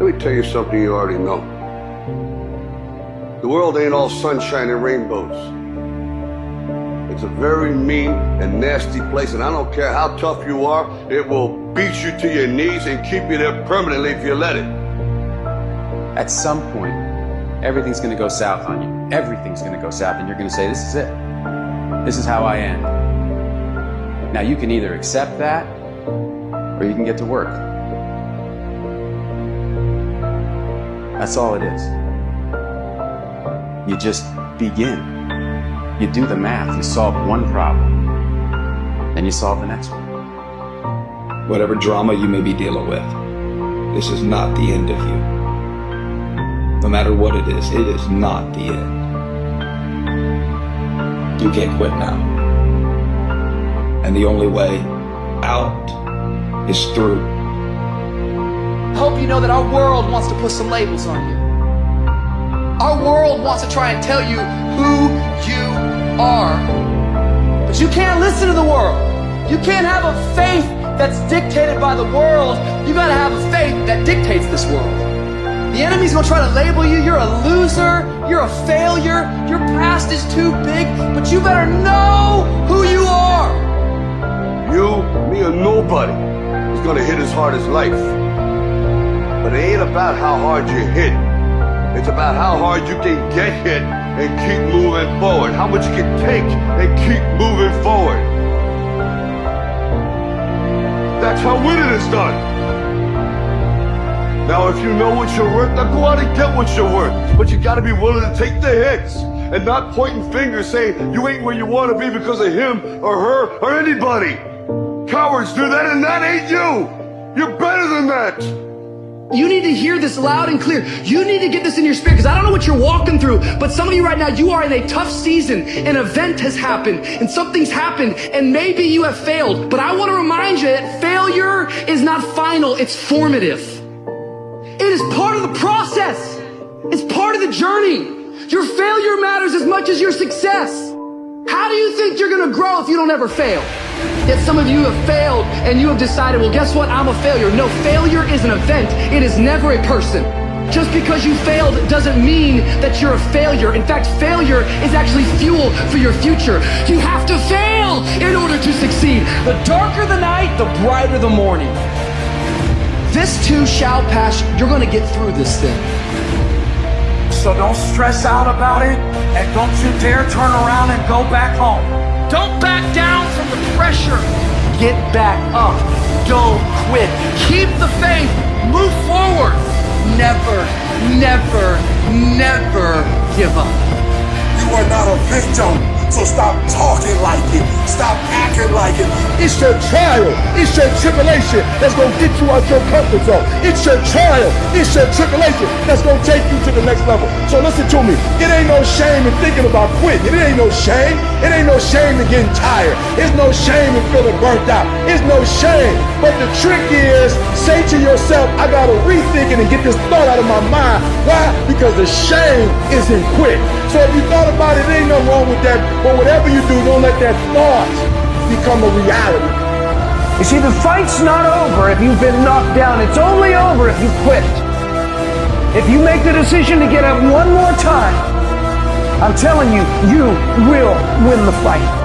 Let me tell you something you already know. The world ain't all sunshine and rainbows. It's a very mean and nasty place, and I don't care how tough you are, it will beat you to your knees and keep you there permanently if you let it. At some point, everything's gonna go south on you. Everything's gonna go south, and you're gonna say, this is it. This is how I end. Now you can either accept that, or you can get to work. That's all it is. You just begin. You do the math, you solve one problem, then you solve the next one. Whatever drama you may be dealing with, this is not the end of you. No matter what it is not the end. You can't quit now. And the only way out is through. I hope you know that our world wants to put some labels on you. Our world wants to try and tell you who you are. But you can't listen to the world. You can't have a faith that's dictated by the world. You gotta have a faith that dictates this world. The enemy's gonna try to label you. You're a loser. You're a failure. Your past is too big. But you better know who you are. You, me, or nobody is gonna hit as hard as life. But it ain't about how hard you hit. It's about how hard you can get hit and keep moving forward. How much you can take and keep moving forward. That's how winning is done. Now, if you know what you're worth, now go out and get what you're worth. But you gotta be willing to take the hits and not pointing fingers saying you ain't where you wanna be because of him or her or anybody. Cowards do that, and that ain't you. You're better than that. You need to hear this loud and clear. You need to get this in your spirit, because I don't know what you're walking through, but some of you right now, you are in a tough season. An event has happened, and something's happened, and maybe you have failed. But I want to remind you that failure is not final, it's formative. It is part of the process. It's part of the journey. Your failure matters as much as your success. How do you think you're gonna grow if you don't ever fail? Yet some of you have failed and you have decided, well, guess what? I'm a failure. No, failure is an event. It is never a person. Just because you failed doesn't mean that you're a failure. In fact, failure is actually fuel for your future. You have to fail in order to succeed. The darker the night, the brighter the morning. This too shall pass. You're gonna get through this thing. So don't stress out about it, and don't you dare turn around and go back home. Don't back down from the pressure. Get back up. Don't quit. Keep the faith. Move forward. Never, never, never give up. You are not a victim, so stop talking like it. Stop acting like it. It's your trial. It's your tribulation that's going to get you out your comfort zone. It's your trial. It's your tribulation that's going to take you to the next level. So listen to me. It ain't no shame in thinking about quitting. It ain't no shame. It ain't no shame in getting tired. It's no shame in feeling burnt out. It's no shame. But the trick is, say to yourself, I got to rethink it and get this thought out of my mind. Why? Because the shame is in quit. So if you thought about it, there ain't nothing wrong with that. But whatever you do, don't let that thought become a reality. You see, the fight's not over if you've been knocked down. It's only over if you quit. If you make the decision to get up one more time, I'm telling you, you will win the fight.